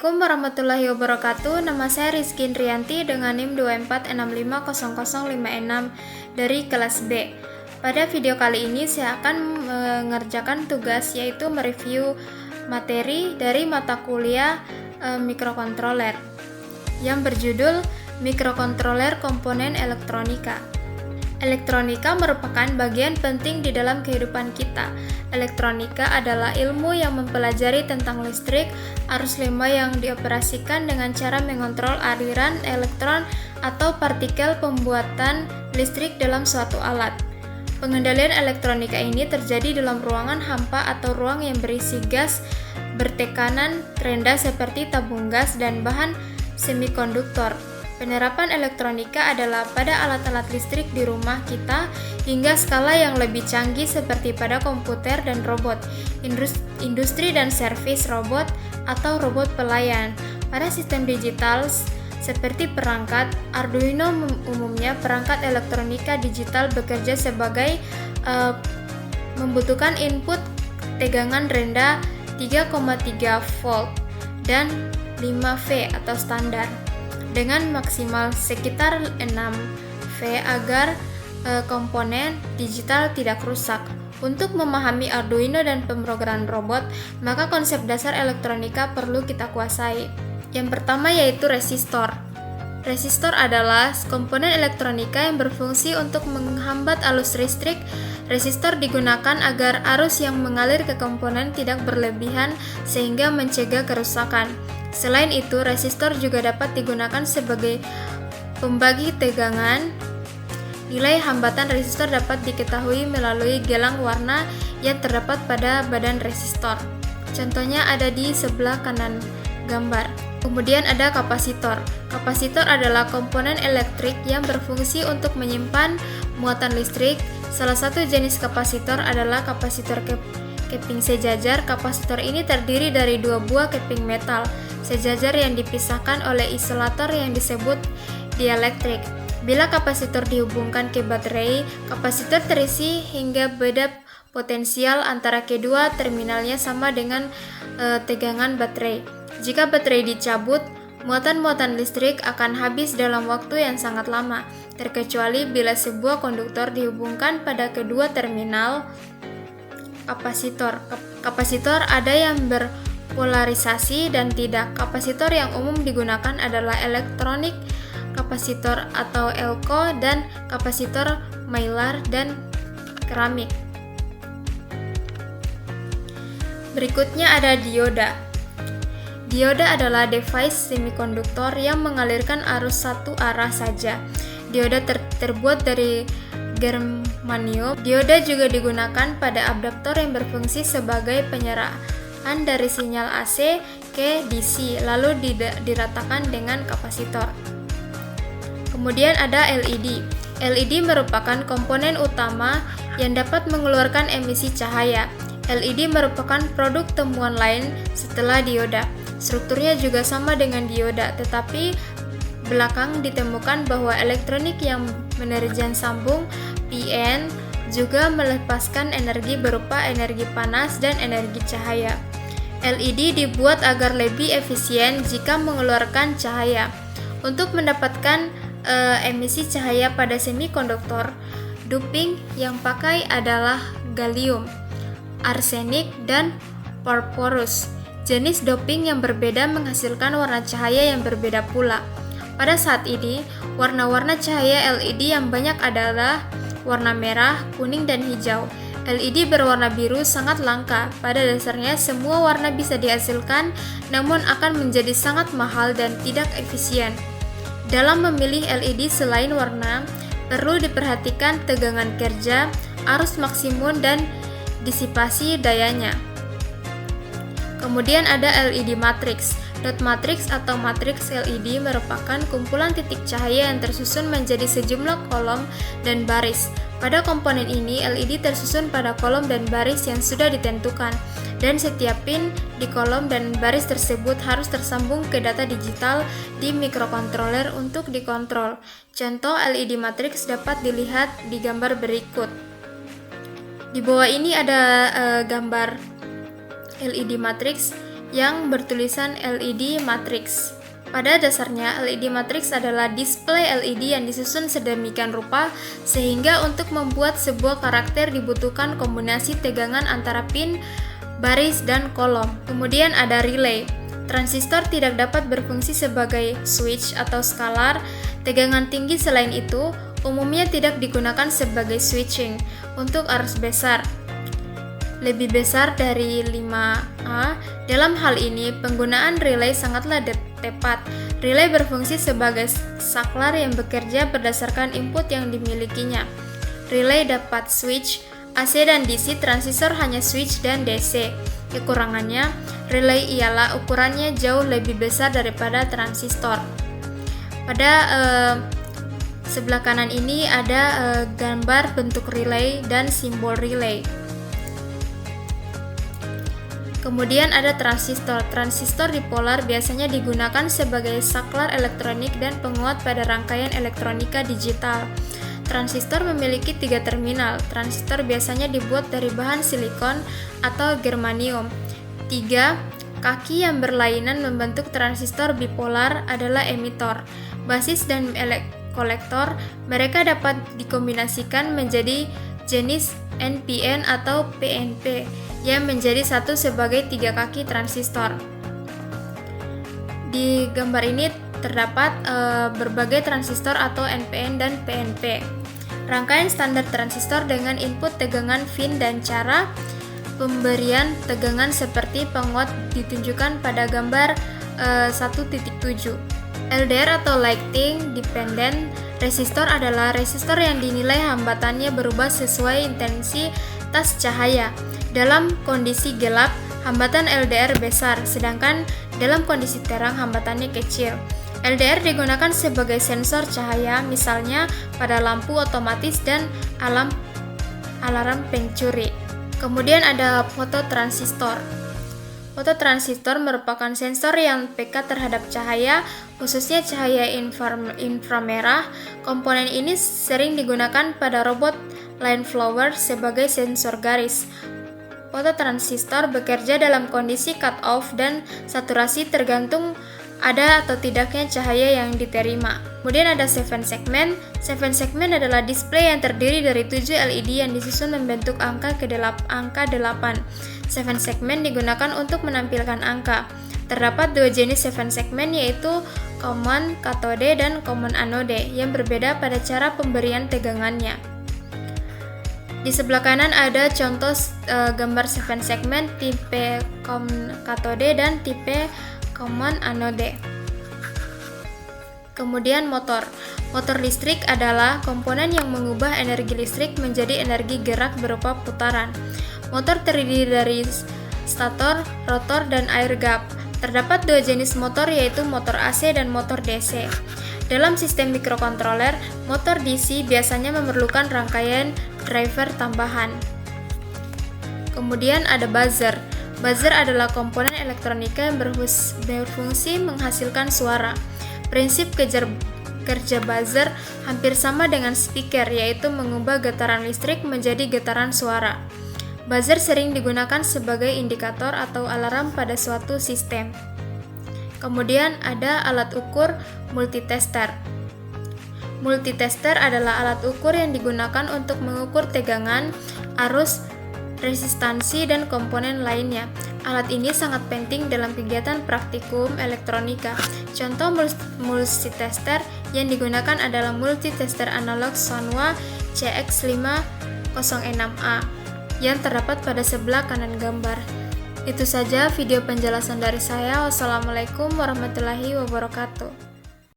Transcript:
Assalamualaikum warahmatullahi wabarakatuh. Nama saya Rizky Indrianti dengan NIM 24650056 dari kelas B. Pada video kali ini saya akan mengerjakan tugas yaitu mereview materi dari mata kuliah mikrokontroler yang berjudul Mikrokontroler Komponen Elektronika. Elektronika merupakan bagian penting di dalam kehidupan kita. Elektronika adalah ilmu yang mempelajari tentang listrik, arus lima yang dioperasikan dengan cara mengontrol aliran elektron atau partikel pembuatan listrik dalam suatu alat. Pengendalian elektronika ini terjadi dalam ruangan hampa atau ruang yang berisi gas bertekanan rendah seperti tabung gas dan bahan semikonduktor. Penerapan elektronika adalah pada alat-alat listrik di rumah kita hingga skala yang lebih canggih seperti pada komputer dan robot, industri dan servis robot atau robot pelayan. Pada sistem digital seperti perangkat Arduino umumnya perangkat elektronika digital bekerja sebagai membutuhkan input tegangan rendah 3,3 volt dan 5V atau standar dengan maksimal sekitar 6V agar komponen digital tidak rusak. Untuk memahami Arduino dan pemrograman robot, maka konsep dasar elektronika perlu kita kuasai. Yang pertama yaitu resistor. Resistor adalah komponen elektronika yang berfungsi untuk menghambat arus listrik. Resistor digunakan agar arus yang mengalir ke komponen tidak berlebihan sehingga mencegah kerusakan. Selain itu, resistor juga dapat digunakan sebagai pembagi tegangan. Nilai hambatan resistor dapat diketahui melalui gelang warna yang terdapat pada badan resistor. Contohnya ada di sebelah kanan gambar. Kemudian ada kapasitor. Kapasitor adalah komponen elektrik yang berfungsi untuk menyimpan muatan listrik. Salah satu jenis kapasitor adalah kapasitor keping sejajar. Kapasitor ini terdiri dari dua buah keping metal sejajar yang dipisahkan oleh isolator yang disebut dielektrik. Bila kapasitor dihubungkan ke baterai, kapasitor terisi hingga beda potensial antara kedua terminalnya sama dengan tegangan baterai. Jika baterai dicabut, muatan-muatan listrik akan habis dalam waktu yang sangat lama, terkecuali bila sebuah konduktor dihubungkan pada kedua terminal kapasitor. Kapasitor ada yang berpolarisasi dan tidak. Kapasitor yang umum digunakan adalah elektronik kapasitor atau elko dan kapasitor mylar dan keramik. Berikutnya ada dioda. Dioda adalah device semikonduktor yang mengalirkan arus satu arah saja. Dioda terbuat dari germanium. Dioda juga digunakan pada adaptor yang berfungsi sebagai penyerahan dari sinyal AC ke DC, lalu diratakan dengan kapasitor. Kemudian ada LED. LED merupakan komponen utama yang dapat mengeluarkan emisi cahaya. LED merupakan produk temuan lain setelah dioda. Strukturnya juga sama dengan dioda, tetapi belakang ditemukan bahwa elektronik yang menerjang sambung PN juga melepaskan energi berupa energi panas dan energi cahaya. LED dibuat agar lebih efisien jika mengeluarkan cahaya. Untuk mendapatkan emisi cahaya pada semikonduktor, doping yang pakai adalah gallium, arsenik, dan phosphorus. Jenis doping yang berbeda menghasilkan warna cahaya yang berbeda pula. Pada saat ini, warna-warna cahaya LED yang banyak adalah warna merah, kuning, dan hijau. LED berwarna biru sangat langka. Pada dasarnya, semua warna bisa dihasilkan, namun akan menjadi sangat mahal dan tidak efisien. Dalam memilih LED selain warna, perlu diperhatikan tegangan kerja, arus maksimum, dan disipasi dayanya. Kemudian ada LED matriks. Dot matriks atau matriks LED merupakan kumpulan titik cahaya yang tersusun menjadi sejumlah kolom dan baris. Pada komponen ini, LED tersusun pada kolom dan baris yang sudah ditentukan, dan setiap pin di kolom dan baris tersebut harus tersambung ke data digital di mikrokontroler untuk dikontrol. Contoh LED matriks dapat dilihat di gambar berikut. Di bawah ini ada gambar LED matriks yang bertulisan LED matrix. Pada dasarnya, LED matrix adalah display LED yang disusun sedemikian rupa sehingga untuk membuat sebuah karakter dibutuhkan kombinasi tegangan antara pin, baris, dan kolom. Kemudian ada relay. Transistor tidak dapat berfungsi sebagai switch atau scalar. Tegangan tinggi selain itu umumnya tidak digunakan sebagai switching untuk arus besar lebih besar dari 5A. Dalam hal ini, penggunaan relay sangatlah tepat. Relay berfungsi sebagai saklar yang bekerja berdasarkan input yang dimilikinya. Relay dapat switch AC dan DC, transistor hanya switch dan DC. Kekurangannya, relay ialah ukurannya jauh lebih besar daripada transistor. Pada sebelah kanan ini ada gambar bentuk relay dan simbol relay. Kemudian ada transistor. Transistor dipolar biasanya digunakan sebagai saklar elektronik dan penguat pada rangkaian elektronika digital. Transistor memiliki 3 terminal. Transistor biasanya dibuat dari bahan silikon atau germanium. 3 kaki yang berlainan membentuk transistor bipolar adalah emitor, basis dan kolektor. Mereka dapat dikombinasikan menjadi jenis NPN atau PNP yang menjadi satu sebagai 3 kaki transistor. Di gambar ini terdapat berbagai transistor atau NPN dan PNP. Rangkaian standar transistor dengan input tegangan fin dan cara pemberian tegangan seperti penguat ditunjukkan pada gambar 1.7. LDR atau lighting dependent resistor adalah resistor yang dinilai hambatannya berubah sesuai intensitas cahaya. Dalam kondisi gelap, hambatan LDR besar, sedangkan dalam kondisi terang hambatannya kecil. LDR digunakan sebagai sensor cahaya, misalnya pada lampu otomatis dan alarm pencuri. Kemudian ada fototransistor. Fototransistor merupakan sensor yang peka terhadap cahaya, khususnya cahaya inframerah. Komponen ini sering digunakan pada robot line flower sebagai sensor garis. Fototransistor bekerja dalam kondisi cut-off dan saturasi tergantung ada atau tidaknya cahaya yang diterima. Kemudian ada 7 segmen. 7 segmen adalah display yang terdiri dari 7 LED yang disusun membentuk angka 8. 7 segmen digunakan untuk menampilkan angka. Terdapat 2 jenis 7 segmen, yaitu common cathode dan common anode, yang berbeda pada cara pemberian tegangannya. Di sebelah kanan ada contoh gambar 7 segmen tipe common cathode dan tipe common anode. Kemudian motor. Motor listrik adalah komponen yang mengubah energi listrik menjadi energi gerak berupa putaran. Motor terdiri dari stator, rotor, dan air gap. Terdapat 2 jenis motor, yaitu motor AC dan motor DC. Dalam sistem mikrokontroler, motor DC biasanya memerlukan rangkaian driver tambahan. Kemudian ada buzzer. Buzzer adalah komponen elektronika yang berfungsi menghasilkan suara. Prinsip kerja buzzer hampir sama dengan speaker, yaitu mengubah getaran listrik menjadi getaran suara. Buzzer sering digunakan sebagai indikator atau alarm pada suatu sistem. Kemudian ada alat ukur multitester. Multitester adalah alat ukur yang digunakan untuk mengukur tegangan, arus, resistansi, dan komponen lainnya. Alat ini sangat penting dalam kegiatan praktikum elektronika. Contoh multitester yang digunakan adalah multitester analog Sanwa CX506A yang terdapat pada sebelah kanan gambar. Itu saja video penjelasan dari saya. Wassalamualaikum warahmatullahi wabarakatuh.